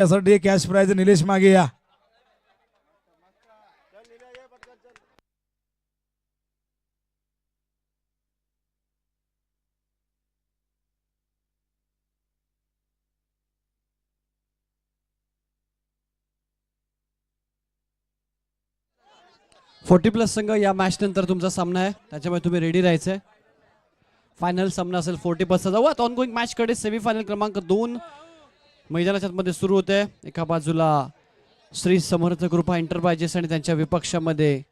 यासाठी cash price Nilesh मागे या. फोर्टी प्लस संघ या मॅच नंतर तुमचा सामना आहे, त्याच्यामुळे तुम्ही रेडी राहायचंय. फायनल सामना असेल 40 प्लसचा. जाऊ आता ऑनगोईंग मॅच कडे. सेमीफायनल क्रमांक 2 मैदानाच्या मध्ये सुरू होते. एका बाजूला श्री समर्थ कृपा एंटरप्राइजेस आणि त्यांच्या विपक्षामध्ये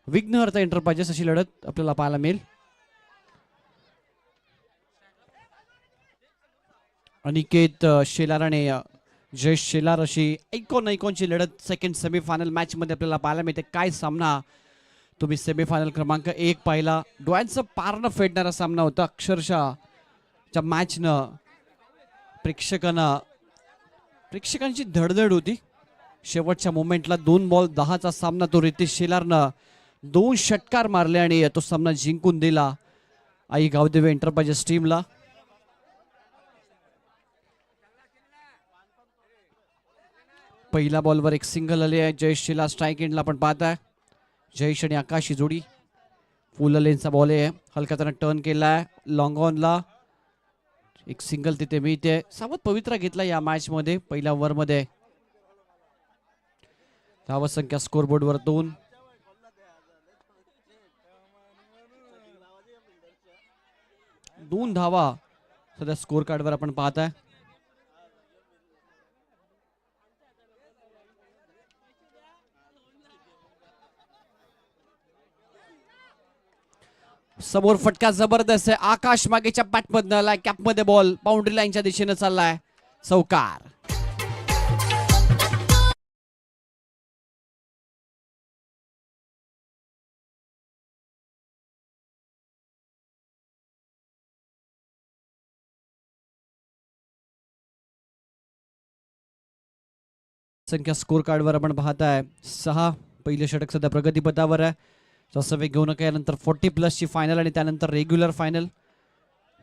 विघ्नहर्ता एंटरप्राइजेस अशी लढत आपल्याला पाहायला मिळेल. अनिकेत शेलार आणि जयेश शेलार अशी ऐकॉनची लढत सेकंड सेमीफायनल मॅच मध्ये आपल्याला पाहायला मिळते. काय सामना तुम्ही सेमीफायनल क्रमांक 1 पाहिला. डोळ्यांचं पारणं फेडणारा सामना होता. अक्षरशः त्या मॅचनं प्रेक्षकांची धडधड होती. शेवटच्या मोमेंटला 2 बॉल 10चा सामना तो रितेश शेलारनं 2 षटकार मारले आणि तो सामना जिंकून दिला आई गावदेवी एंटरप्राइजेस टीमला. पहिल्या बॉलवर एक सिंगल आले आहे. जयेश शेलार स्ट्राईक एंडला आपण पाहताय. जयेश आणि आकाश जोडी. फुल लेनचा बॉल आहे. हलका त्यानं टर्न केलाय लॉंग ऑनला. एक सिंगल तिथे मिळते. सावध पवित्रा घेतला या मॅच मध्ये. पहिल्या ओव्हर मध्ये धावा संख्या स्कोर बोर्ड वर 2. धावा सध्या स्कोर कार्ड वर आपण पाहताय. समोर फटका जबरदस्त आहे. आकाश मागेच्या बॅटमधनं आलाय. कॅपमध्ये बॉल बाउंड्री लाईनच्या दिशेने चाललाय. चौकार. संख्या स्कोर कार्ड वर आपण पाहताय 6. पहिलं षटक सध्या प्रगतीपथावर आहे. जसं वेग घेऊ नका. यानंतर 40 प्लस ची फायनल आणि त्यानंतर रेग्युलर फायनल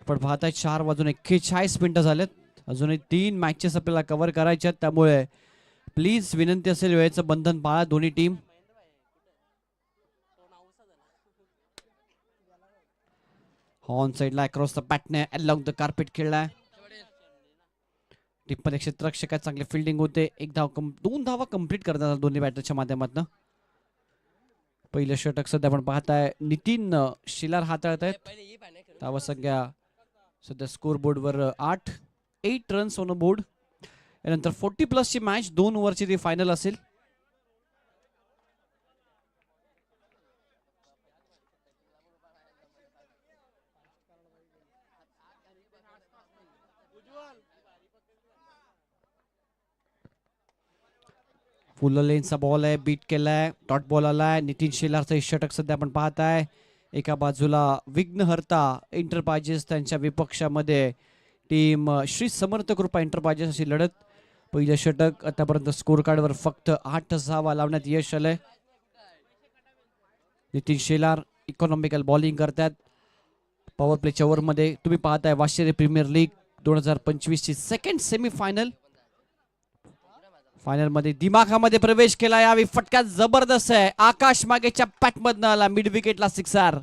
पण पाहताय. 4 वाजून 41 मिनिटं झालेत. अजूनही 3 मॅचेस आपल्याला कव्हर करायच्या आहेत. त्यामुळे प्लीज विनंती असेल वेळेचं बंधन पाळा दोन्ही टीम. ऑन साइडला अक्रॉस द पॅटने अलॉंग द कार्पेट खेळलाय. टीममध्ये क्षेत्ररक्षक आहे. चांगली फिल्डिंग होते. 2 धावा कंप्लीट करतात दोन्ही बॅटरच्या माध्यमातून. पहिलं षटक सध्या आपण पाहताय नितीन शिलार हाताळत आहेत. धावा संख्या सध्या स्कोर बोर्ड वर 8 रन्स ऑन बोर्ड. यानंतर 40 प्लस ची मॅच 2 ओव्हरची ती फायनल असेल. फुल लेनचा बॉल आहे. बीट केलाय. डॉट बॉल आलाय. नितीन शेलारचं षटक सध्या आपण पाहताय. एका बाजूला विघ्नहर्ता एंटरप्राइजेस त्यांच्या विपक्षामध्ये टीम श्री समर्थ कृपा एंटरप्राइजेस अशी लढत. पहिलं षटक आतापर्यंत स्कोर कार्डवर फक्त 8 धावा लावण्यात यश आलंय. नितीन शेलार इकॉनॉमिकल बॉलिंग करतात. पॉवर प्लेच्या ओव्हर मध्ये तुम्ही पाहताय वाशिरे प्रीमियर लीग 2025 ची सेकंड सेमीफायनल. फायनल मध्ये दिमाखामध्ये प्रवेश केला. यावेळी फटका जबरदस्त आहे. आकाश मागेच्या पॅटमधनं आला. मिड विकेटला सिक्सर.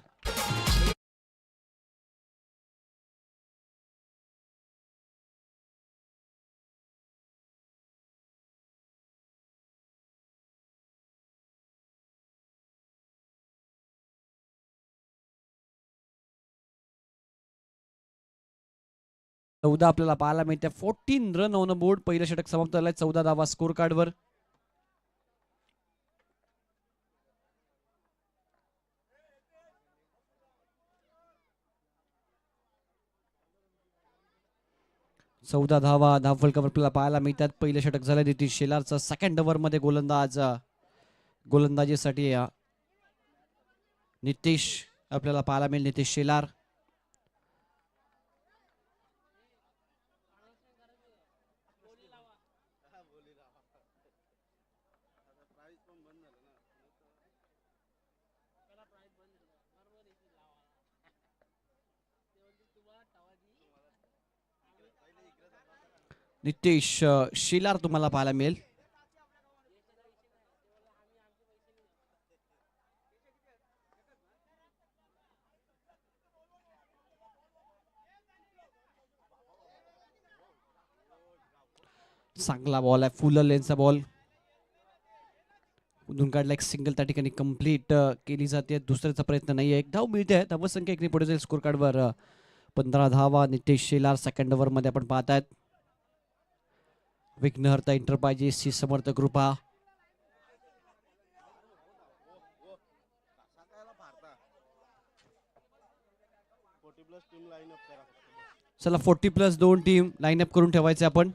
चौदा आपल्याला पाहायला मिळते. 14 रन ऑन बोर्ड. पहिलं षटक समाप्त झालंय. 14 धावा स्कोर कार्डवर. धावा धावफलकावर आपल्याला पाहायला मिळतात. पहिलं षटक झालं नितीश शेलारचं. सेकंड ओव्हर मध्ये गोलंदाजीसाठी नितीश आपल्याला पाहायला मिळेल. नितीश शेलार नितेश शिलार तुम्हाला पाहायला मिळेल. चांगला बॉल आहे, फुल लेनचा बॉल कुठून काढला. एक सिंगल त्या ठिकाणी कंप्लीट केली जाते. दुसऱ्याचा प्रयत्न नाही आहे. एक धाव मिळते. धावसंख्या एकने पुढे जाईल स्कोर कार्डवर. 15 धावा. नितेश शेलार सेकंड ओव्हर मध्ये आपण पाहतायत. विघ्नहर्ता एंटरप्राइजेसची समर्थ कृपा. चला 40+2 टीम लाईन अप करून ठेवायचे आपण.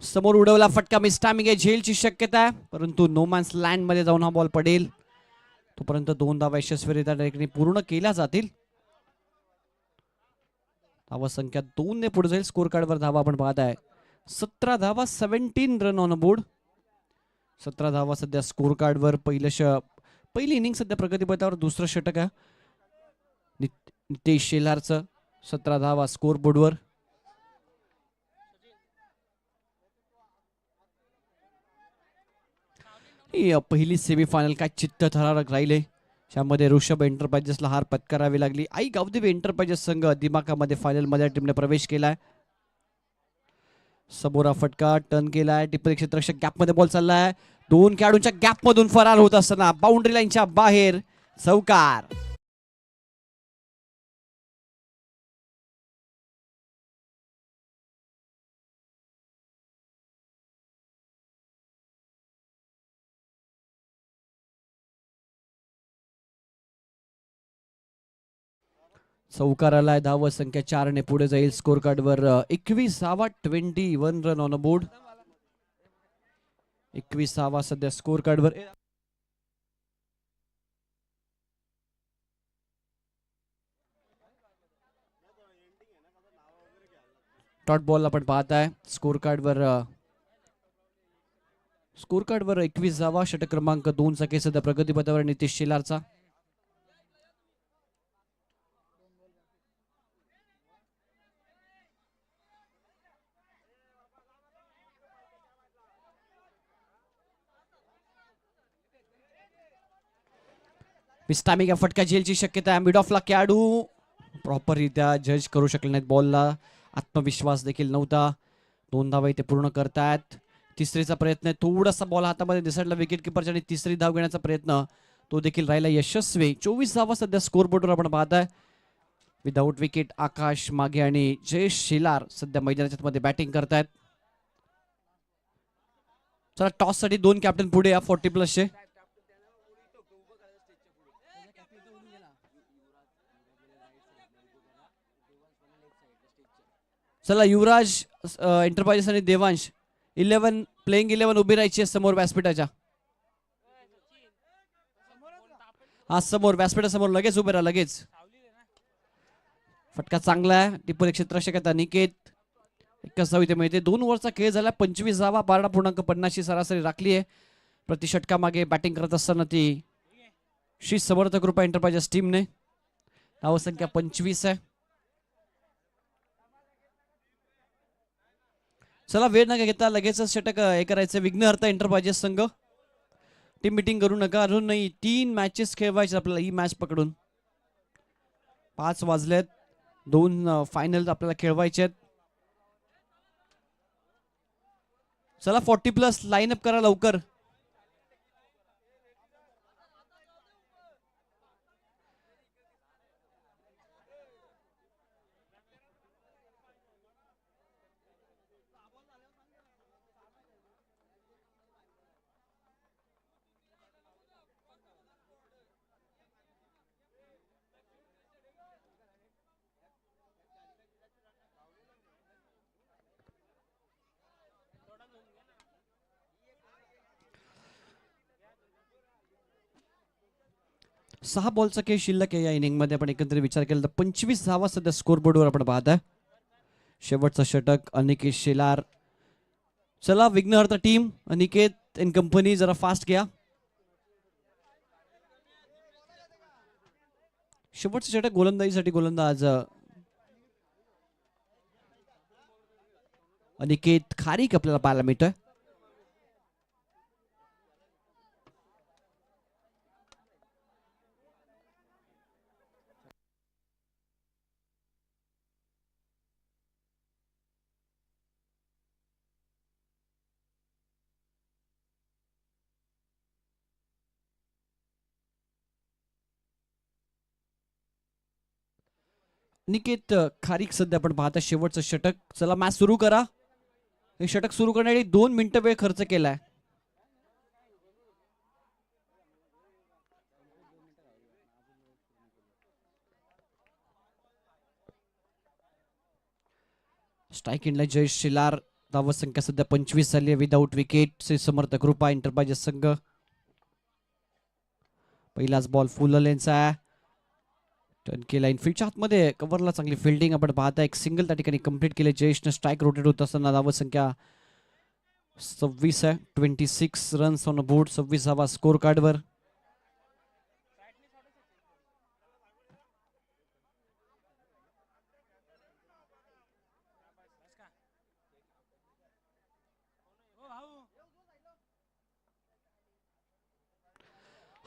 समोर उडवला फटका, मिस टायमिंग आहे, झेलची शक्यता आहे, परंतु नो मॅन्स लँड मध्ये जाऊन हा बॉल पडेल. तोपर्यंत 2 धावा यशस्वीरित्या डायरेक्टली पूर्ण केल्या जातील. धावा संख्या 2 ने पुढे जाईल स्कोर कार्डवर. धावा आपण पाहत आहे 17 धावा, 17 रन ऑन बोर्ड. 17 धावा सध्या स्कोर कार्डवर. पहिली इनिंग सध्या प्रगतीपथावर. दुसरं षटक आहे नितेश शेलारचं. 17 धावा स्कोर बोर्डवर. पहिली सेमीफायनल काय चित्तथरारक राहिले. त्यामध्ये ऋषभ एंटरप्राइजेसला हार पत्करावी लागली. आई गावदेवी एंटरप्राइजेस संघ दिमाखामध्ये फायनल मध्ये टीमने प्रवेश केलाय. समोरा फटका टर्न केलाय. टिप्पणी क्षेत्ररक्षक गॅप मध्ये बॉल चाललाय. 2 खेळाडूंच्या गॅप मधून फरार होत असताना बाउंड्री लाईनच्या बाहेर चौकार. चौकार आलाय. धाव संख्या 4 ने पुढे जाईल स्कोर कार्डवर. 21 धावा, 21 रन ऑन बोर्ड. 21 धावा सध्या स्कोर कार्डवर. डॉट बॉल आपण पाहताय स्कोर कार्डवर. 21 धावा. षटक क्रमांक 2 चा केस सध्या प्रगतीपथावर नितेश शेलारचा. विस्टामिक फटका झेलची शक्यता आहे. मिड ऑफला खेळाडू प्रॉपररित्या जज करू शकले नाहीत. बॉलला आत्मविश्वास देखील नव्हता. 2 धावा इथे पूर्ण करतायत. तिसरीचा प्रयत्न. थोडासा बॉल हातामध्ये दिसडला विकेट किपरच्या आणि तिसरी धाव घेण्याचा प्रयत्न तो देखील राहिला यशस्वी. 24 धावा सध्या स्कोर बोर्डवर आपण पाहताय. विदाऊट विकेट आकाश मागे आणि जयेश शेलार सध्या मैदानाच्या मध्ये बॅटिंग करतायत. चला टॉस साठी 2 कॅप्टन पुढे या 40+ चे. चला युवराज एंटरप्राइजेस आणि देवांश 11 उभी राहायची समोर व्यासपीठाच्या. हा समोर व्यासपीठासमोर लगेच उभे राहा. लगेच फटका चांगला आहे. टिप्पणी क्षेत्ररक्षक निकेत. 21 धाव इथे मिळते. 2 ओव्हरचा खेळ झाला. 25 धावा. 12.50 ची सरासरी राखली आहे. प्रति षटका मागे बॅटिंग करत असताना ती श्री समर्थ कृपा एंटरप्राइजेस टीमने. धावसंख्या 25 आहे. चला वेळ न घेता लगेच षटक हे करायचं. विघ्नहर्ता एंटरप्राइजेस संघ टीम मिटिंग करू नका. अजून नाही 3 मॅचेस खेळवायचे आपल्याला. ही मॅच पकडून 5 वाजलेत. 2 फायनल आपल्याला खेळवायचे आहेत. चला 40+ लाईन अप करा लवकर. सहा बॉलचा खेळ शिल्लक आहे या इनिंग मध्ये. आपण एकंदरीत विचार केला तर 25 धावा सध्या स्कोर बोर्डवर आपण पाहत आहे. शेवटचं षटक अनिकेत शेलार. चला विघ्नहर्ता टीम अनिकेत इन कंपनी जरा फास्ट घ्या. शेवटचं षटक गोलंदाजीसाठी गोलंदाज अनिकेत खारीक आपल्याला पाहायला मिळतोय. निकेत खारीक सध्या आपण पाहता शेवटचं षटक. चला मॅच सुरू करा. हे षटक सुरू करण्यासाठी 2 मिनिटं वेळ खर्च केलाय. स्ट्राईक इनला जयेश शिलार. धावत संख्या सध्या 25 झाली आहे. Without wicket. श्री समर्थ कृपा एंटरप्राइजेस संघ. पहिलाच बॉल फुल लेन्स आहे. टर्न केला इनफिल्डच्या आतमध्ये. कव्हरला चांगली फिल्डिंग आपण पाहता. एक सिंगल त्या ठिकाणी कंप्लीट केले जयेशनं. स्ट्राईक रोटेट होत असताना धावत संख्या 26 आहे. 26 रन्स ऑन बोर्ड. 26 धावा स्कोर कार्डवर.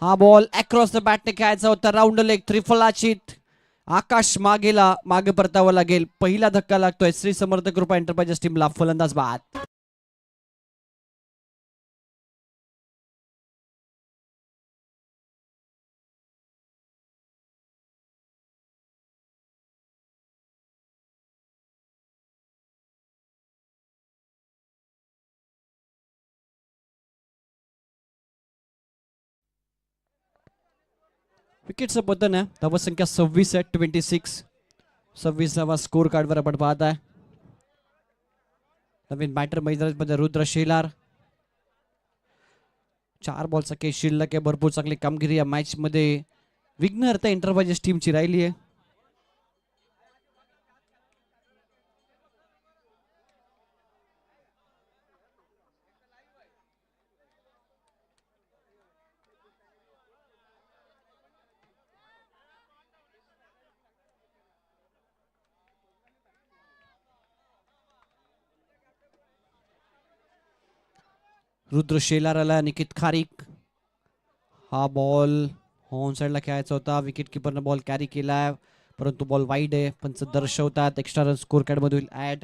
हा बॉल अक्रॉस द बॅटने खेळायचा होता. Round leg त्रिफलाचित. आकाश मागेला मागे परतावं लागेल. पहिला धक्का लागतोय श्री समर्थ कृपा एंटरप्राइजेस टीमला. फलंदाज बाद. विकेटचं पतन आहे. धावत संख्या 26 आहे. 26. 26 धावा स्कोर कार्डवर आपण पाहत आहे. नवीन बॅटर मैदानामध्ये रुद्र शेलार. 4 बॉलचा केस शिल्लक आहे. भरपूर चांगली कामगिरी या मॅच मध्ये विघ्नहर्ता एंटरप्राइजेस टीमची राहिली आहे. रुद्र शेलार आला. निकित खारीक. हा बॉल ऑन साइडला खेळायचा होता. विकेट किपरनं बॉल कॅरी केलाय परंतु बॉल वाईड आहे. पंच दर्शवतात एक्स्ट्रा रन स्कोर कार्ड मध्ये ऍड.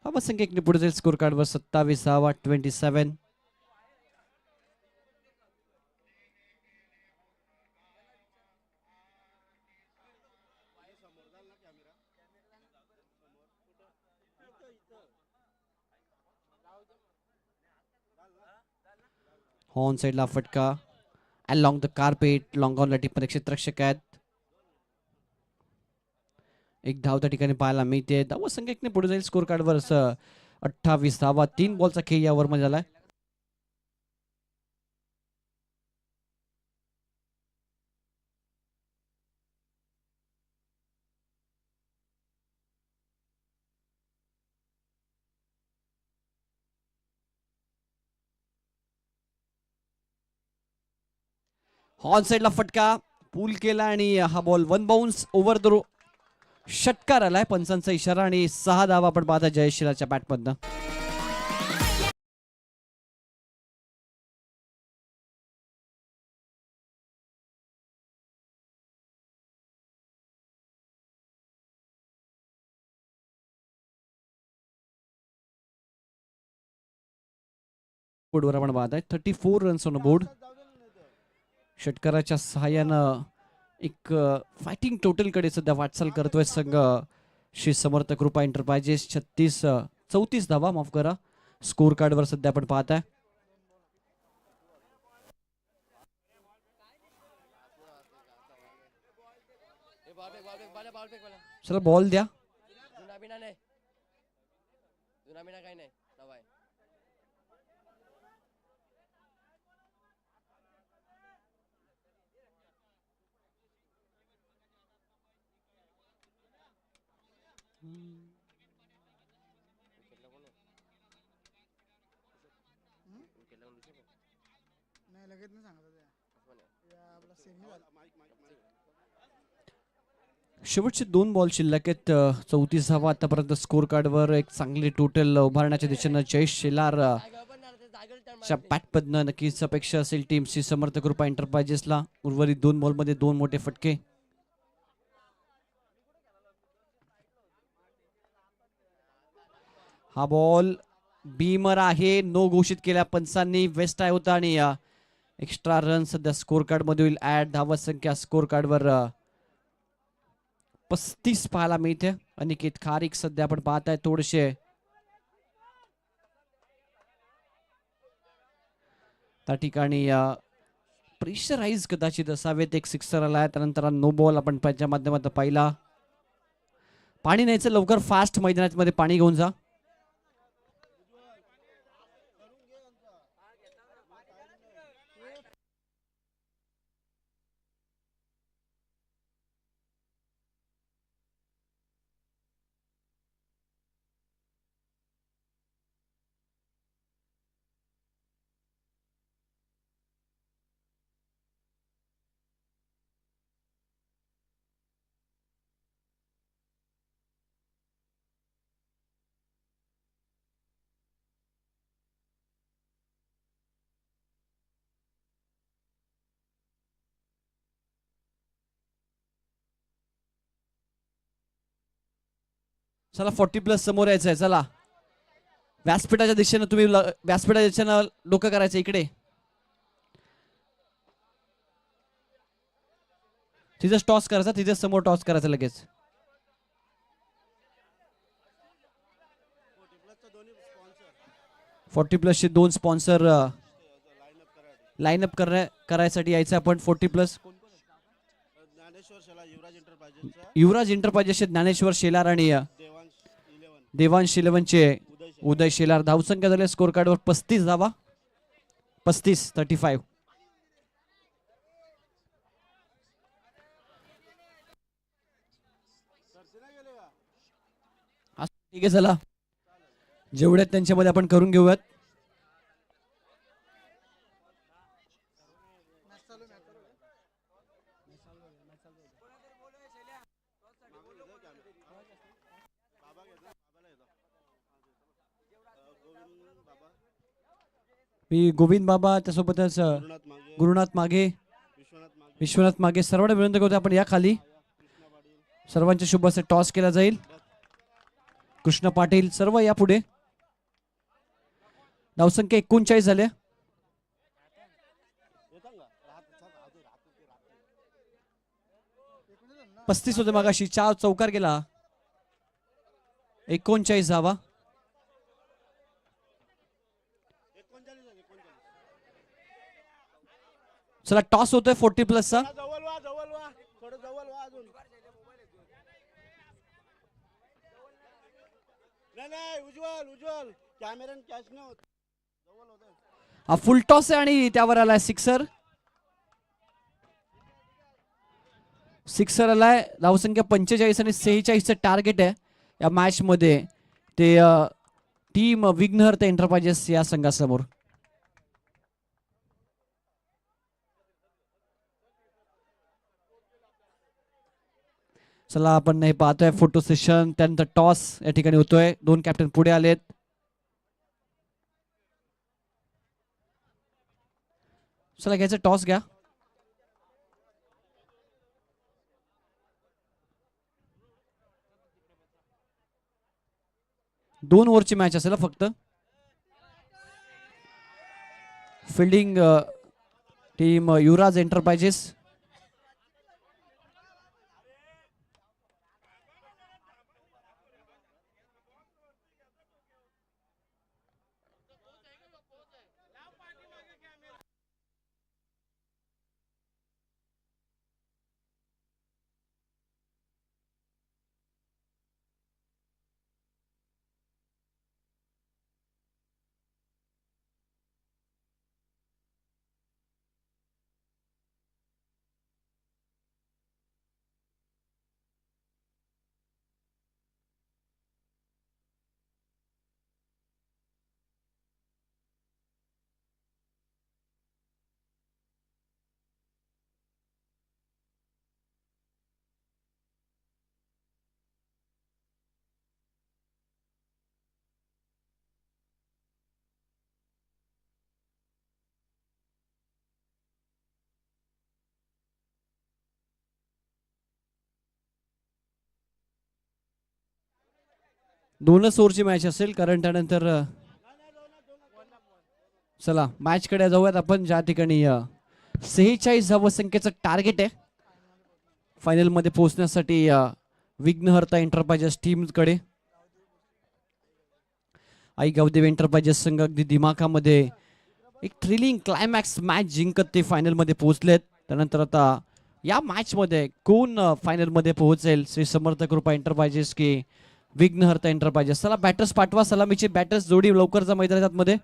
हा बस संख्या एक पुढे जाईल स्कोर कार्डवर. 27 धावा. 27. ऑन साइडला फटका. Along the carpet. लॉंग ऑनला टिप्पणी क्षेत्ररक्षक आहेत. एक धाव त्या ठिकाणी पाहायला मिळते. धाव संख्या एकने पुढे जाईल स्कोर कार्डवर. 28 धावा. 3 बॉलचा खेळ या ओव्हर मध्ये झालाय. ऑन साइडला फटका. पूल केला आणि हा बॉल 1 बाउन्स ओव्हर द षटकार आलाय. पंचांचा इशारा आणि 6 धावा आपण पाहता जयेश शिलारच्या बॅटमधनं. बोर्डवर आपण पाहत आहे 34 रन्स ऑन बोर्ड. षटकाराच्या सहाय्यानं एक फायटिंग टोटल कडे सध्या वाटचाल करतोय संघ श्री समर्थ कृपा एंटरप्राइजेस. 34 धावा माफ करा स्कोर कार्डवर सध्या आपण पाहत आहे. चला बॉल द्या. शेवटचे 2 बॉल शिल्लक आहेत. 34 धावा आतापर्यंत स्कोर कार्डवर. एक चांगली टोटल उभारण्याच्या दिशेनं जयेश शेलार पॅटपदनं नक्कीच अपेक्षा असेल टीमची समर्थ कृपा एंटरप्राइजेसला. उर्वरित 2 बॉलमध्ये 2 मोठे फटके. हा बॉल बीमर आहे. नो घोषित केल्या पंचांनी. वेस्ट आहे होता आणि एक्स्ट्रा रन सध्या स्कोर कार्ड मध्ये होईल ऍड. धावत संख्या स्कोर कार्डवर 35 पाहायला मिळते. अनिकेत खारिक सध्या आपण पाहताय थोडेसे त्या ठिकाणी प्रेशराईज कदाचित असावेत. एक सिक्सर आलाय त्यानंतर नो बॉल आपण त्याच्या माध्यमातून पाहिला. पाणी न्यायचं लवकर. फास्ट मैदानामध्ये पाणी घेऊन जा. चला 40+ समोर यायचंय. चला व्यासपीठाच्या दिशेनं तुम्ही व्यासपीठाच्या दिशेनं डोकं करायचं इकडे. तिथेच टॉस करायचा. तिथेच समोर टॉस करायचं लगेच. फोर्टी प्लसचे 2 स्पॉन्सर लाईनअप करायसाठी यायचं आपण. 40+. युवराज एंटरप्राइजेसचे ज्ञानेश्वर शेलार आणि देवांश 11चे उदय शेलार. धावसंख्या झाली स्कोर कार्डवर 35 धावा. 35 ठीक आहे. चला जेवढ्यात त्यांच्यामध्ये आपण करून घेऊयात. मी गोविंद बाबा त्यासोबतच गुरुनाथ मागे विश्वनाथ मागे सर्वांना विनंती करतो आपण या खाली. सर्वांच्या शुभ असे टॉस केला जाईल. कृष्ण पाटील सर्व या पुढे. धावसंख्या 39 झाल्या. 35 होते मागाशी. 4 चौकार गेला. 39 धावा. चला टॉस होतोय 40+चा. हा फुल टॉस आहे आणि त्यावर आलाय सिक्सर. आलाय. धावसंख्या 45 आणि 46चं टार्गेट आहे या मॅच मध्ये. ते टीम विघ्नहर्ता एंटरप्राइजेस या संघासमोर. चला आपण हे पाहतोय फोटो सेशन. त्यानंतर टॉस या ठिकाणी होतोय. 2 कॅप्टन पुढे आलेत. चला घ्यायचं टॉस घ्या. दोन ओव्हरची मॅच असेल फक्त. फिल्डिंग टीम युवराज एंटरप्राइजेस. 2च ओव्हरची मॅच असेल, कारण त्यानंतर चला मॅच कडे जाऊयात आपण, ज्या ठिकाणी 46 धावसंख्येचं टार्गेट आहे फायनल मध्ये पोहोचण्यासाठी विघ्नहर्ता एंटरप्राइजेस टीम कडे. आई गावदेव एंटरप्राइजेस संघ अगदी दिमाखामध्ये एक थ्रिलिंग क्लायमॅक्स मॅच जिंकत ते फायनल मध्ये पोहोचलेत. त्यानंतर आता या मॅच मध्ये कोण फायनल मध्ये पोहोचेल, श्री समर्थ कृपा एंटरप्राइजेस की विघ्नहर्ता एंटरप्राइजेस. चला बॅटर्स पाठवा, सलामीचे बॅटर्स जोडी लवकरचा मैदानात मध्ये.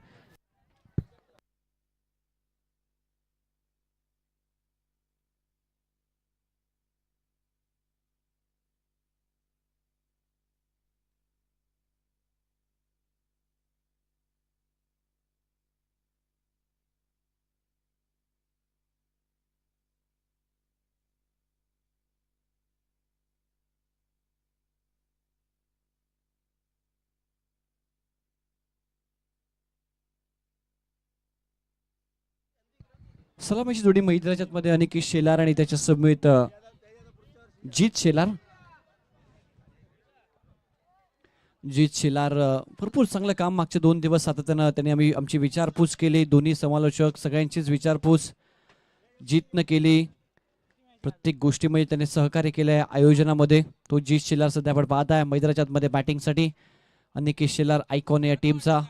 सलामीची जोडी मैदानाच्या मध्ये अनिकेत शेलार आणि त्याच्या समेत जीत शेलार. जीत शेलार भरपूर चांगलं काम मागचे 2 दिवस सातत्यानं त्यांनी आमची विचारपूस केली. दोन्ही समालोचक सगळ्यांचीच विचारपूस जीतनं केली. प्रत्येक गोष्टीमध्ये त्याने सहकार्य केलंय आयोजनामध्ये. तो जीत शेलार सध्या आपण पाहत आहे मैदानाच्या मध्ये बॅटिंगसाठी. अनिकेत शेलार आयकॉन या टीमचा.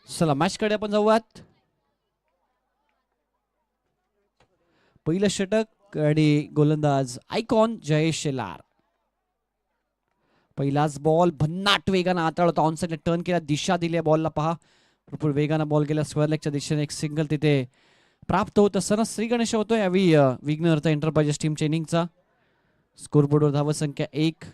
चला मॅच कडे आपण जाऊयात. पहिलं षटक आणि गोलंदाज आयकॉन जयेश शेलार. पहिलाच बॉल भन्नाट वेगानं हाताळत ऑनसाइडला टर्न केला, दिशा दिली बॉलला पहा. भरपूर वेगानं बॉल गेला स्क्वेअर लेगच्या दिशेने. एक सिंगल तिथे प्राप्त होत असताना श्री गणेश होतो यावेळी विघ्नहर्ता एंटरप्राइजेस टीमच्या इनिंगचा. स्कोरबोर्डवर धावसंख्या 1.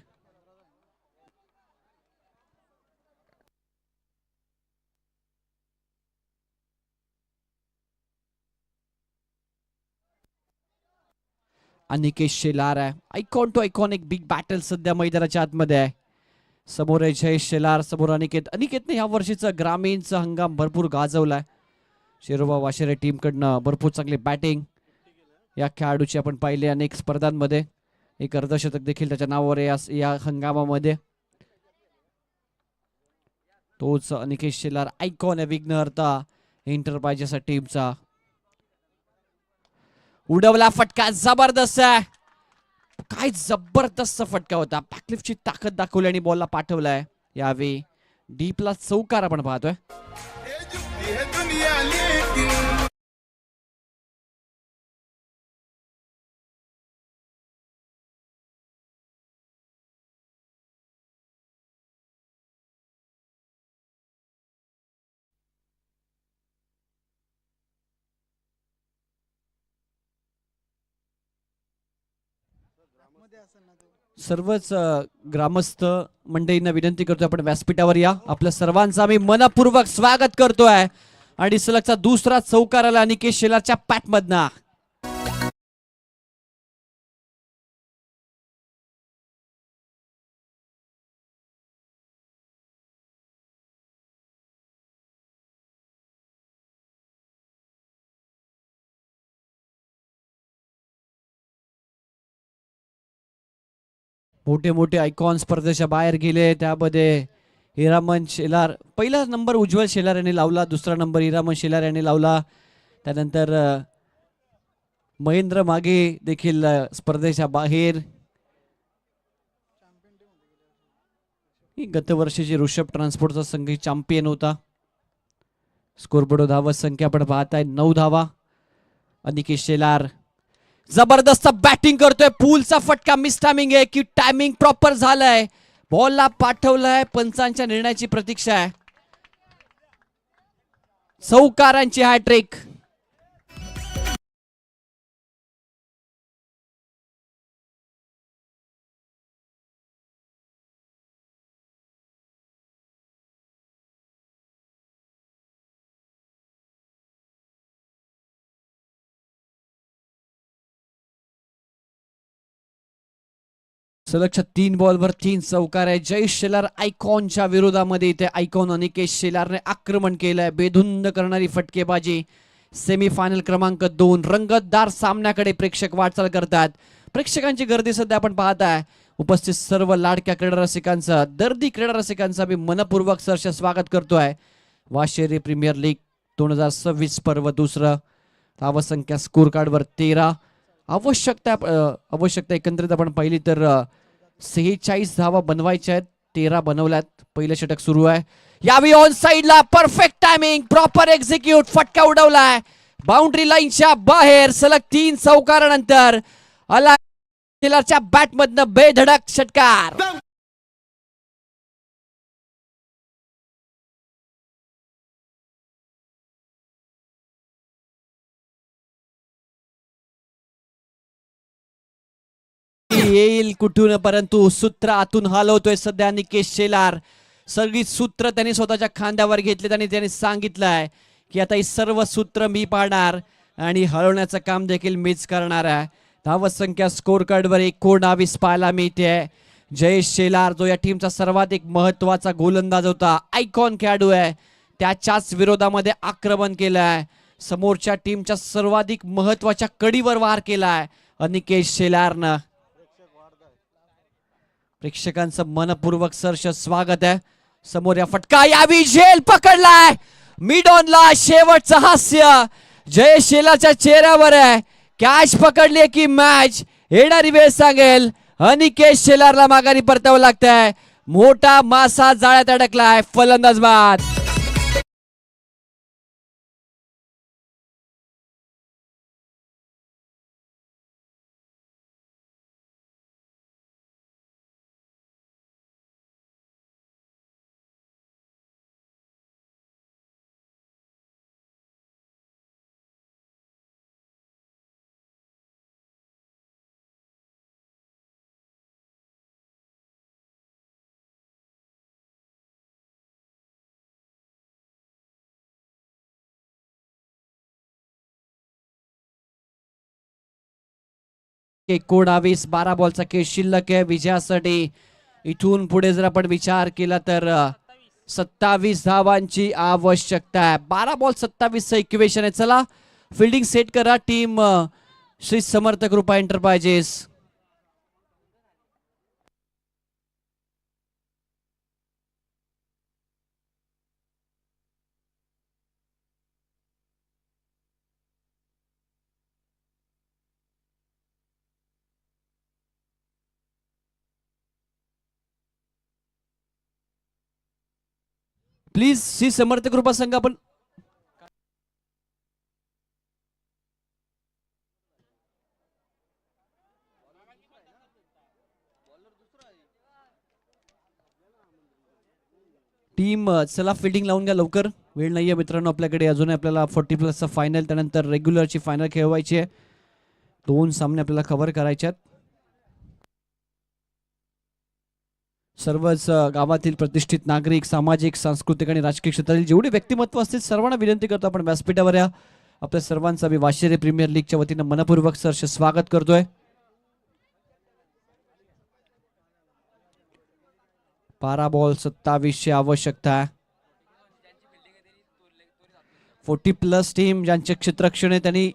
अनिकेत शेलार आहे. आयकॉन टू आयकॉन एक बिग बॅटल सध्या मैदानाच्या आतमध्ये आहे. समोर आहे जयेश शेलार, समोर अनिकेत. अनिकेतने या वर्षीचा ग्रामीणचा हंगाम भरपूर गाजवलाय. शिरोबा वाशेरे टीम कडनं भरपूर चांगली बॅटिंग या खेळाडूची आपण पाहिले अनेक स्पर्धांमध्ये. एक अर्धशतक देखील त्याच्या नावावर या हंगामामध्ये. तोच अनिकेत शेलार आयकॉन आहे विघ्नहर्ता एंटरप्राइजेस टीमचा. उडवला फटका जबरदस्त आहे. काय जबरदस्त फटका होता. बॅकलिफ्टची ताकद दाखवली आणि बॉलला पाठवलाय. यावेळी डीपला चौकार आपण पाहतोय. सर्वच ग्रामस्थ मंडळींना विनंती करतोय आपण व्यासपीठावर या. आपल्या सर्वांचं आम्ही मनपूर्वक स्वागत करतोय. आणि सलगचा दुसरा चौकार आला अनिकेत शेलारच्या पॅट मधना. मोठे मोठे आयकॉन स्पर्धेच्या बाहेर गेले. त्यामध्ये हिरामन शेलार, पहिला नंबर उज्ज्वल शेलार यांनी लावला, दुसरा नंबर हिरामन शेलार यांनी लावला. त्यानंतर महेंद्र मागे देखील स्पर्धेच्या बाहेर. गत वर्षीची ऋषभ ट्रान्सपोर्टचा संघ चॅम्पियन होता. स्कोरबोर्ड धावा संख्या आपण पाहताय 9 धावा. अनिकेत शेलार जबरदस्त बॅटिंग करतोय. पूलचा फटका, मिस टायमिंग आहे की टायमिंग प्रॉपर झालंय. बॉलला पाठवलाय. पंचांच्या निर्णयाची प्रतीक्षा आहे. चौकारांची हॅट्रिक. सलगच्या 3 बॉलवर 3 चौकार आहे. जय शेलार आयकॉनच्या विरोधामध्ये इथे आयकॉन अनिकेत शेलारने आक्रमण केलंय. बेधुंद करणारी फटकेबाजी. सेमीफायनल क्रमांक 2 रंगतदार सामन्याकडे प्रेक्षक वाटचाल करतात. प्रेक्षकांची गर्दी सध्या आपण पाहताय. उपस्थित सर्व लाडक्या क्रीडा रसिकांचं, दर्दी क्रीडा रसिकांचं मी मनपूर्वक सहर्ष स्वागत करतोय. वाशेरी प्रीमियर लीग 2026 पर्व 2. धावसंख्या स्कोर कार्डवर 13. आवश्यकता एकंदरीत आपण पाहिली तर 46 धावा बनवायच्या आहेत. 13 बनवल्यात. पहिलं षटक सुरू आहे. यावी ऑन साइडला परफेक्ट टायमिंग, प्रॉपर एक्झिक्यूट, फटका उडवलाय बाउंड्री लाईनच्या बाहेर. सलग 3 चौकारानंतर आला शेलारच्या बॅटमधनं बेधडक षटकार. येईल कुठून, परंतु सूत्र आतून हलवतोय सध्या निकेश शेलार. सगळी सूत्र त्यांनी स्वतःच्या खांद्यावर घेतले आणि त्यांनी सांगितलंय की आता ही सर्व सूत्र मी पाडणार आणि हलवण्याचं काम देखील मीच करणार आहे. धावसंख्या स्कोर कार्डवर 19 पाहायला मिळते. जयेश शेलार जो या टीमचा सर्वाधिक महत्वाचा गोलंदाज होता, आयकॉन खेळाडू आहे, त्याच्याच विरोधामध्ये आक्रमण केलंय. समोरच्या टीमच्या सर्वाधिक महत्वाच्या कडीवर वार केलाय अनिकेत शेलारनं. प्रेक्षकांचं मनपूर्वक सहर्ष स्वागत आहे. समोर या फटका, यावी झेल पकडलाय मिड ऑनला. शेवटचं हास्य जय शेलारच्या चेहऱ्यावर आहे. कॅच पकडली की मॅच येणारी वेळ सांगेल. अनिकेत शेलारला माघारी परतावं लागतंय. मोठा मासा जाळ्यात अडकलाय. फलंदाज बाद. एकोणावीस 12 बॉलचा खेळ शिल्लक आहे विजयासाठी. इथून पुढे जर आपण विचार केला तर 27 धावांची आवश्यकता आहे. 12 बॉल 27चं इक्वेशन आहे. चला फिल्डिंग सेट करा टीम श्री समर्थ कृपा एंटरप्राइजेस. प्लीज श्री समर्थ कृपा संघ आपण टीम चला फिल्डिंग लावून घ्या लवकर. वेळ नाहीये मित्रांनो आपल्याकडे. अजून आपल्याला 40+ फायनल, त्यानंतर रेग्युलरची फायनल खेळवायची आहे. 2 सामने आपल्याला कव्हर करायचे आहेत. सर्वच गावातील प्रतिष्ठित नागरिक, सामाजिक, सांस्कृतिक आणि राजकीय क्षेत्रातील जेवढे व्यक्तिमत्व असतील सर्वांना विनंती करतो आपण व्यासपीठावर या. आपल्या सर्वांचं मी वाशेरी प्रीमियर लीगच्या वतीनं मनपूर्वक सहर्ष स्वागत करतोय. 12 बॉल 27ची आवश्यकता आहे. 40+ टीम ज्यांचे क्षेत्ररक्षण आहे त्यांनी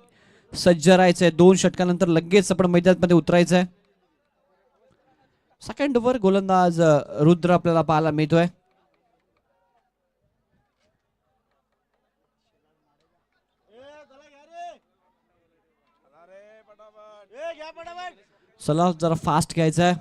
सज्ज राहायचंय. 2 षटकानंतर लगेच आपण मैदानामध्ये उतरायचंय. सेकंड ओव्हर गोलंदाज रुद्र आपल्याला पाहायला मिळतोय. चला जरा फास्ट घ्यायचा आहे.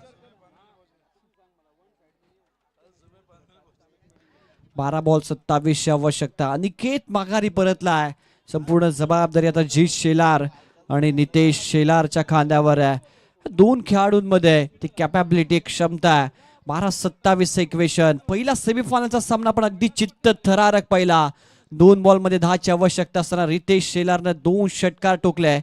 12 बॉल 27ची आवश्यकता. अनिकेत माघारी परतलाय. संपूर्ण जबाबदारी आता जीत शेलार आणि नितेश शेलारच्या खांद्यावर आहे. 2 खेळाडूंमध्ये ती कॅपॅबिलिटी, क्षमता आहे. 12-27 इक्वेशन. पहिला सेमीफायनलचा सामना पण अगदी चित्त थरारक पहिला. 2 बॉलमध्ये 10ची आवश्यकता असताना रितेश शेलारनं 2 षटकार टोकले.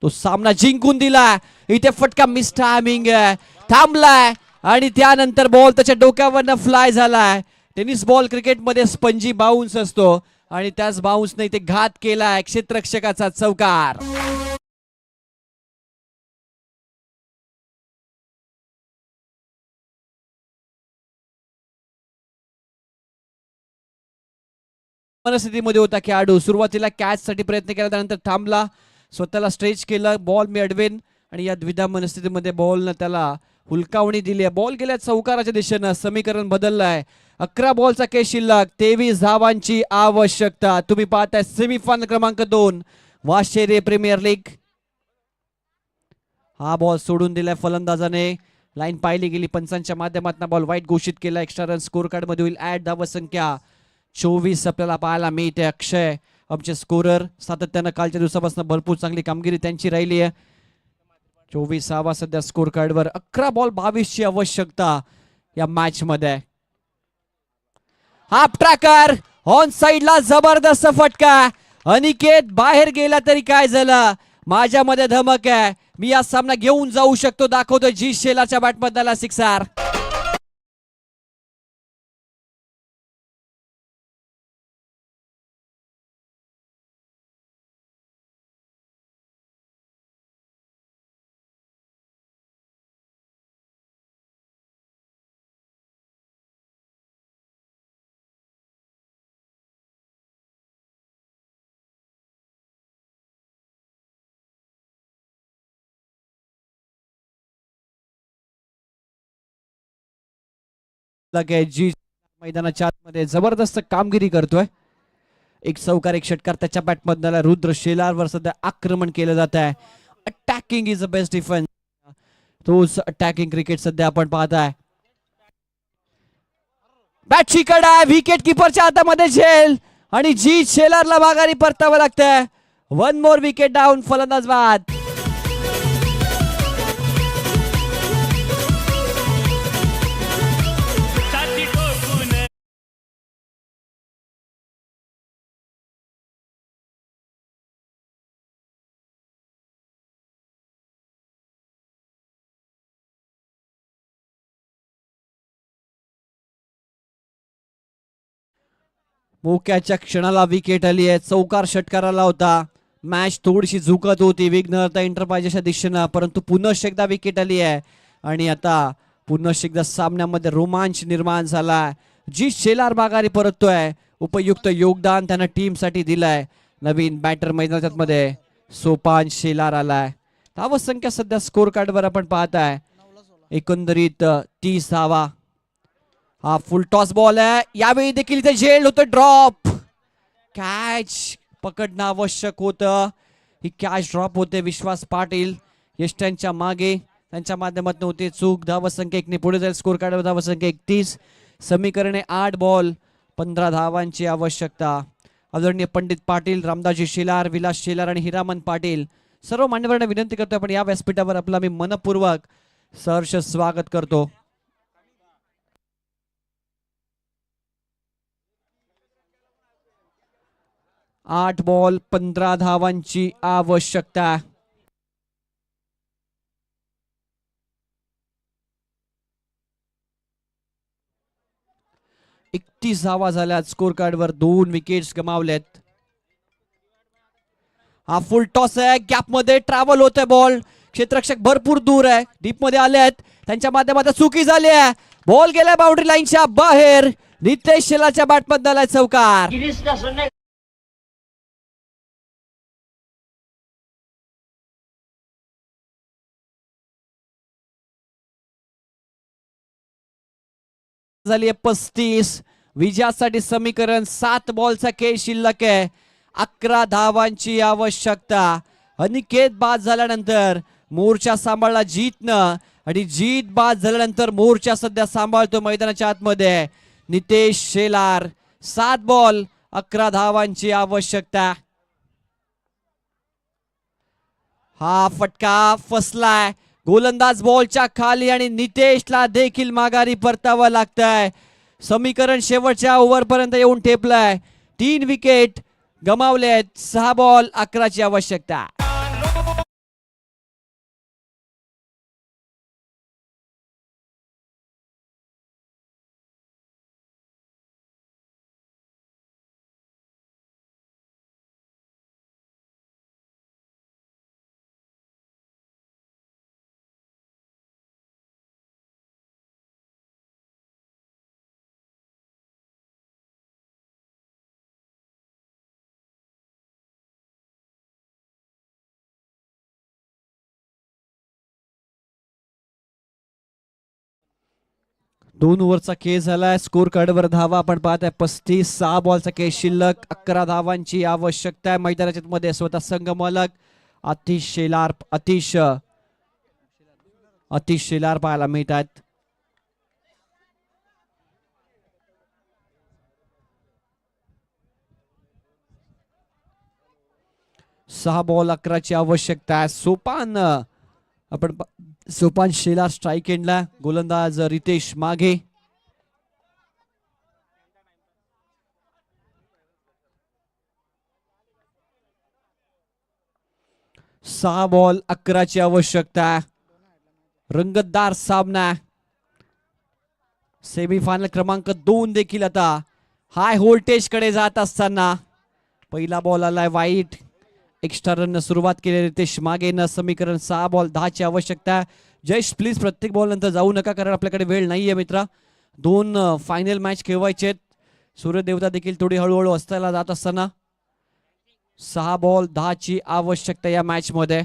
तो सामना जिंकून दिला. इथे फटका मिस टायमिंग आहे, थांबलाय आणि त्यानंतर बॉल त्याच्या डोक्यावरनं फ्लाय झालाय. टेनिस बॉल क्रिकेटमध्ये स्पंजी बाउन्स असतो आणि त्याच बाउन्सने इथे घात केलाय. क्षेत्ररक्षकाचा चौकार. परिस्थितीमध्ये होता खेळाडू. सुरुवातीला कॅच साठी प्रयत्न केला, त्यानंतर थांबला, स्वतःला स्ट्रेच केलं, बॉल मी अडवेन, आणि या द्विधा मनस्थितीमध्ये बॉलनं त्याला हुलकावणी दिली आहे. बॉल गेल्या चौकाराच्या दिशेनं. समीकरण बदललंय. 11 बॉलचा खेळ शिल्लक, 23 धावांची आवश्यकता. तुम्ही पाहताय सेमीफायनल क्रमांक 2 वाशेरे प्रीमियर लीग. हा बॉल सोडून दिलाय फलंदाजाने. लाईन पाहिली गेली पंचांच्या माध्यमातून. बॉल वाईट घोषित केला. एक्स्ट्रा रन स्कोर कार्ड मध्ये होईल ऍड. धावसंख्या 24 आपल्याला पाहायला मिळते. अक्षय आमचे स्कोरर, सातत्यानं कालच्या दिवसापासून भरपूर चांगली कामगिरी त्यांची राहिली आहे. 24 सध्या स्कोर कार्ड वर. 11 बॉल 22 ची आवश्यकता या मॅच मध्ये. हाफ ट्रॅकर ऑन साइडला, जबरदस्त फटका. अनिकेत बाहेर गेला तरी काय झालं, माझ्यामध्ये धमक आहे, मी या सामना घेऊन जाऊ शकतो, दाखवतोय जी शेलारच्या बॅटमधला सिक्सर. जी मैदानाच्या आतमध्ये जबरदस्त कामगिरी करतोय. एक चौकार एक षटकार त्याच्या बॅटमधला. रुद्र शेलारवर सध्या आक्रमण केलं जात आहे. Attacking is a best defence. तोच अटॅकिंग क्रिकेट सध्या आपण पाहताय. बॅट चिकट आहे, विकेट किपरच्या हातामध्ये झेल, आणि जी शेलारला माघारी परतावं लागतंय. 1 मोर विकेट डाऊन, फलंदाज बाद. मोक्याच्या क्षणाला विकेट आली आहे. चौकार षटकाराला होता. मॅच थोडीशी झुकत होती विघ्नहर्ता एंटरप्राइजेसच्या दिशेनं, परंतु पुनश्च एकदा विकेट आली आहे आणि आता पुनश्च एकदा सामन्यामध्ये रोमांच निर्माण झालाय. जी शेलार माघारी परततोय. उपयुक्त योगदान त्यानं टीम साठी दिलंय. नवीन बॅटर मैदानात मध्ये सोपान शेलार आलाय. धावसंख्या सध्या स्कोर कार्डवर आपण पाहताय एकंदरीत 30 धावा. हा फुल टॉस बॉल आहे, यावेळी देखील इथे झेल होतं. ड्रॉप, कॅच पकडणं आवश्यक होतं. ही कॅच ड्रॉप होते. विश्वास पाटील यष्ट्यांच्या मागे, त्यांच्या माध्यमातून होते चूक. धावसंख्या 1 ने पुढे जाईल स्कोर कार्डवर. धावसंख्या 31. समीकरणे 8 बॉल 15 धावांची आवश्यकता. आदरणीय पंडित पाटील, रामदासजी शेलार, विलास शेलार आणि हिरामन पाटील सर्व मान्यवरांना विनंती करतो आपण या व्यासपीठावर आपला मी मनपूर्वक सहर्ष स्वागत करतो. 8 बॉल 15 धावांची आवश्यकता. एकतीस धावा झाल्यात स्कोर कार्डवर. 2 विकेट्स गमावलेत. हा फुल टॉस आहे, गॅप मध्ये ट्रॅव्हल होत आहे बॉल. क्षेत्ररक्षक भरपूर दूर आहे, डीप मध्ये आले आहेत, त्यांच्या माध्यमातून चुकी झाली आहे. बॉल गेला बाउंड्री लाईनच्या बाहेर. नितेश शेलारच्या बॅटमधला चौकार. झाली 35. विजयासाठी समीकरण 7 बॉलचा खेळ शिल्लक आहे. 11 धावांची आवश्यकता. अनिकेत बाद झाल्यानंतर मोर्चा सांभाळला जीतनं, आणि जीत बाद झाल्यानंतर मोर्चा सध्या सांभाळतो मैदानाच्या आतमध्ये नितेश शेलार. 7 बॉल 11 धावांची आवश्यकता. हा फटका फसलाय. गोलंदाज बॉलच्या खाली आणि नितेशला देखील माघारी परतावं लागतंय. समीकरण शेवटच्या ओव्हर पर्यंत येऊन ठेपलंय. 3 विकेट गमावलेत. 6 बॉल 11 ची आवश्यकता. 2 ओव्हरचा खेळ झालाय. स्कोर कार्डवर धावा आपण पाहत आहे 35. 6 बॉलचा खेळ शिल्लक. 11 धावांची आवश्यकता आहे मैदानाच्या मध्ये. स्वतः संघ मालक अतिश शेलार अतिश शेलार पाहायला मिळतात. सहा बॉल 11ची आवश्यकता आहे. सोपान शेलार स्ट्राईक एंडला. गोलंदाज रितेश माघे. सहा बॉल 11ची आवश्यकता. रंगतदार सामना. सेमीफायनल क्रमांक 2 देखील आता हाय व्होल्टेज कडे जात असताना पहिला बॉल आलाय वाईट. एक्स्ट्रा रन सुरुवात केली रितेश मागेनं. समीकरण 6 बॉल 10ची आवश्यकता. जयेश प्लीज प्रत्येक बॉल नंतर जाऊ नका कारण आपल्याकडे वेळ नाहीये मित्रा. 2 फायनल मॅच खेळवायचे. सूर्यदेवता देखील थोडी हळूहळू असताना जात असताना 6 बॉल 10ची आवश्यकता या मॅच मध्ये.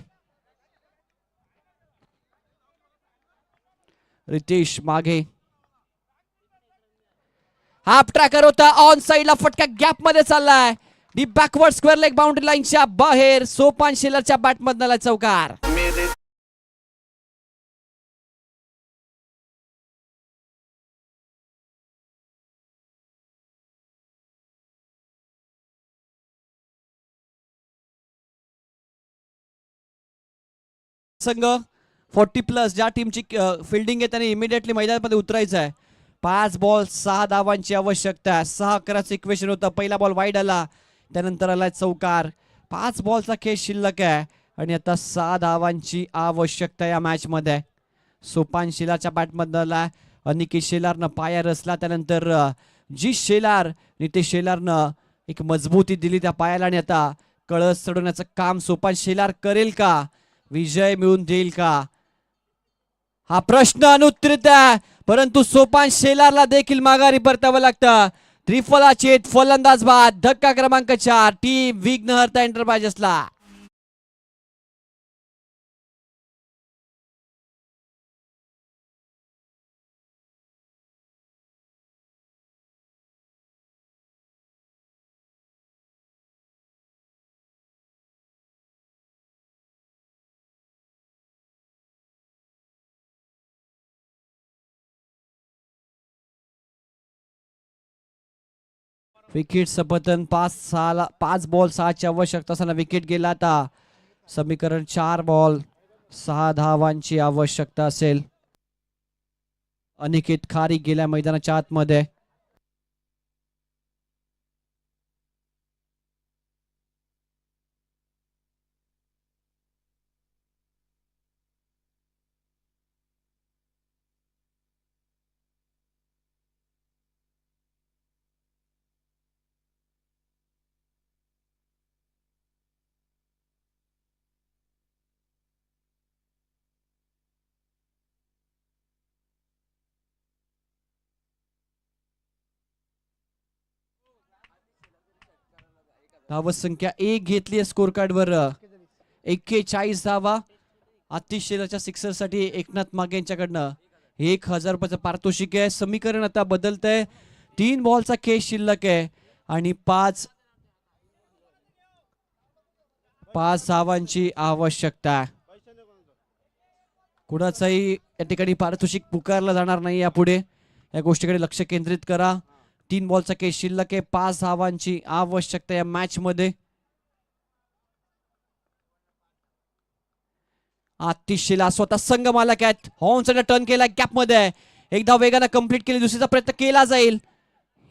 रितेश माघे हाफ ट्रॅकर होता. ऑन साइडला फटका गॅप मध्ये चाललाय. D backward square leg boundary लाईनच्या बाहेर. सोपान शेलारच्या बॅट मधला चौकार. संघ 40+ ज्या टीमची फिल्डिंग आहे त्याने इमिडिएटली मैदानामध्ये उतरायचं आहे. 5 बॉल 6 धावांची आवश्यकता. 6-11चं इक्वेशन होतं. पहिला बॉल वाईड आला त्यानंतर आला चौकार. 5 बॉलचा खेळ शिल्लक आहे आणि आता 6 धावांची आवश्यकता या मॅच मध्ये. सोपान शेलारच्या बॅटमधला अनिकेत शेलारनं पाया रचला. त्यानंतर नितेश शेलारनं एक मजबूती दिली त्या पायाला आणि आता कळस चढवण्याचं काम सोपान शेलार करेल का? विजय मिळवून देईल का? हा प्रश्न अनुत्तरित आहे परंतु सोपान शेलारला देखील माघारी परतावं लागतं. त्रिफलाचेत फलंदाज बाद. धक्का क्रमांक 4 टीम विघ्नहर्ता एंटरप्राइजेसला. विकेट सपतन 5 बॉल 6ची आवश्यकता असताना विकेट गेला. आता समीकरण 4 बॉल 6 धावांची आवश्यकता असेल. अनिकेत खारी गेल्या मैदानाच्या आतमध्ये. धाव संख्या 1 घेतली स्कोर कार्ड वर. 41 धावा. आतिश शेलारच्या सिक्सर साठी एकनाथ मागे यांच्याकडनं 1000 रुपयाचं पारितोषिक आहे. समीकरण आता बदलतंय. 3 बॉलचा खेळ शिल्लक आहे आणि 5 धावांची आवश्यकता. कुणाचाही या ठिकाणी पारितोषिक पुकारला जाणार नाही. यापुढे या गोष्टीकडे लक्ष केंद्रित करा. 3 बॉलचा खेळ शिल्लक आहे. 5 धावांची आवश्यकता या मॅच मध्ये. आतिश शेलार स्वतः संघ मालक आहेत. हॉर्नचा टर्न केला गॅप मध्ये. एक धाव वेगाने कंप्लीट केली. दुसरीचा प्रयत्न केला जाईल.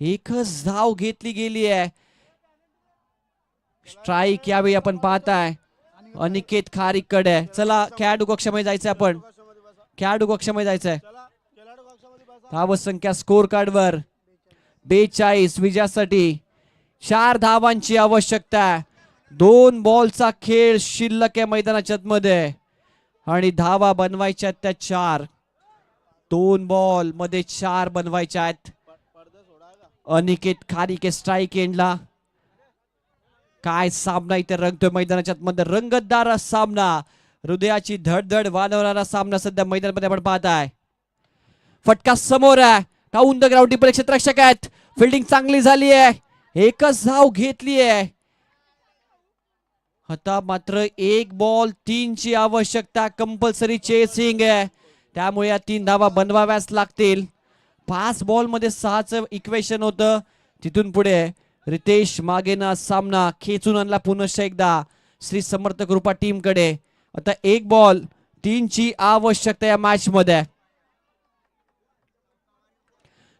एकच धाव घेतली गेली आहे. स्ट्राईक यावेळी आपण पाहताय अनिकेत खारीक कडे. चला खेळाडू कक्षामध्ये जायचंय. आपण खेळाडू कक्षामध्ये जायचंय. धाव संख्या स्कोर कार्ड वर 42. विजयासाठी 4 धावांची आवश्यकता. 2 बॉलचा खेळ शिल्लक आहे मैदानाच्या मध्ये आणि धावा बनवायच्या त्या 4. 2 बॉल मध्ये 4 बनवायच्या आहेत. अनिकेत खारीके स्ट्राईक एंडला. काय सामना इथे रंगतोय मैदानाच्या मध्ये. रंगतदार सामना. हृदयाची धडधड वाढवणारा सामना सध्या मैदानामध्ये आपण पाहताय. फटका समोर आहे. डाऊन द ग्राउंड टिपर क्षेत्ररक्षक आहेत. फिल्डिंग चांगली झाली आहे. एकच धाव घेतली आहे. आता मात्र 1 बॉल 3 ची आवश्यकता. कंपल्सरी चेसिंग आहे. त्यामुळे या 3 धावा बनवाव्याच लागतील. 5 बॉल मध्ये 6चं इक्वेशन होतं. तिथून पुढे रितेश मागेना सामना खेचून आणला पुनश्च एकदा श्री समर्थ कृपा टीम कडे. आता 1 बॉल 3 ची आवश्यकता या मॅच मध्ये.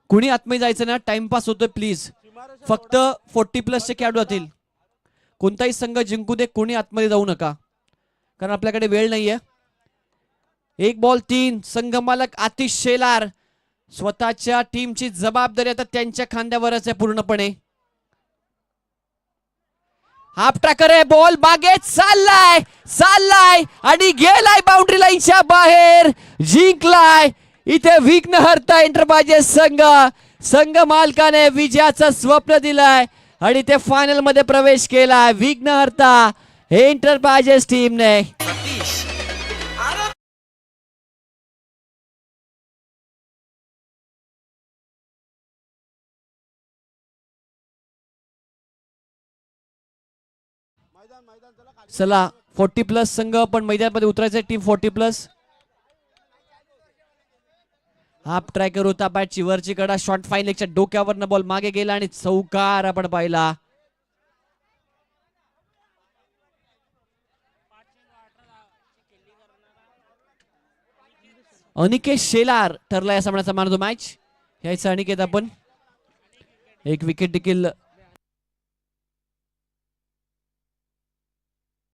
कुणी आतमध्ये जायचं ना, टाइमपास होतोय प्लीज. फक्त 40+ चे खेळाडू जातील. कोणताही संघ जिंकू दे, कोणी आतमध्ये जाऊ नका, कारण आपल्याकडे वेळ नाहीये. 1 बॉल 3. संघ मालक आतिश शेलार. स्वतःच्या टीमची जबाबदारी आता त्यांच्या खांद्यावरच आहे पूर्णपणे. हाफ ट्रॅकर आहे. बॉल बागेत चाललाय आणि गेलाय बाउंड्री लाईनच्या बाहेर. जिंकलाय इथे विघ्नहर्ता एंटरप्राइजेस संघ मालकाने विजयाचं स्वप्न दिलंय आणि ते फायनल मध्ये प्रवेश केलाय. विघ्नहर्ता एंटरप्राइजेस टीमने. चला 40+ संघ पण मैदानामध्ये उतरायचे. टीम 40+. हाफ ट्रॅकर होता. बॅटची वरची कडा शॉर्ट फाईन लेगच्या डोक्यावरनं बॉल मागे गेला आणि चौकार आपण पाहिला. अनिकेत शेलार ठरला या सामन्याचा मॅन ऑफ द मॅच. यायचा अनिकेत आपण. 1 विकेट देखील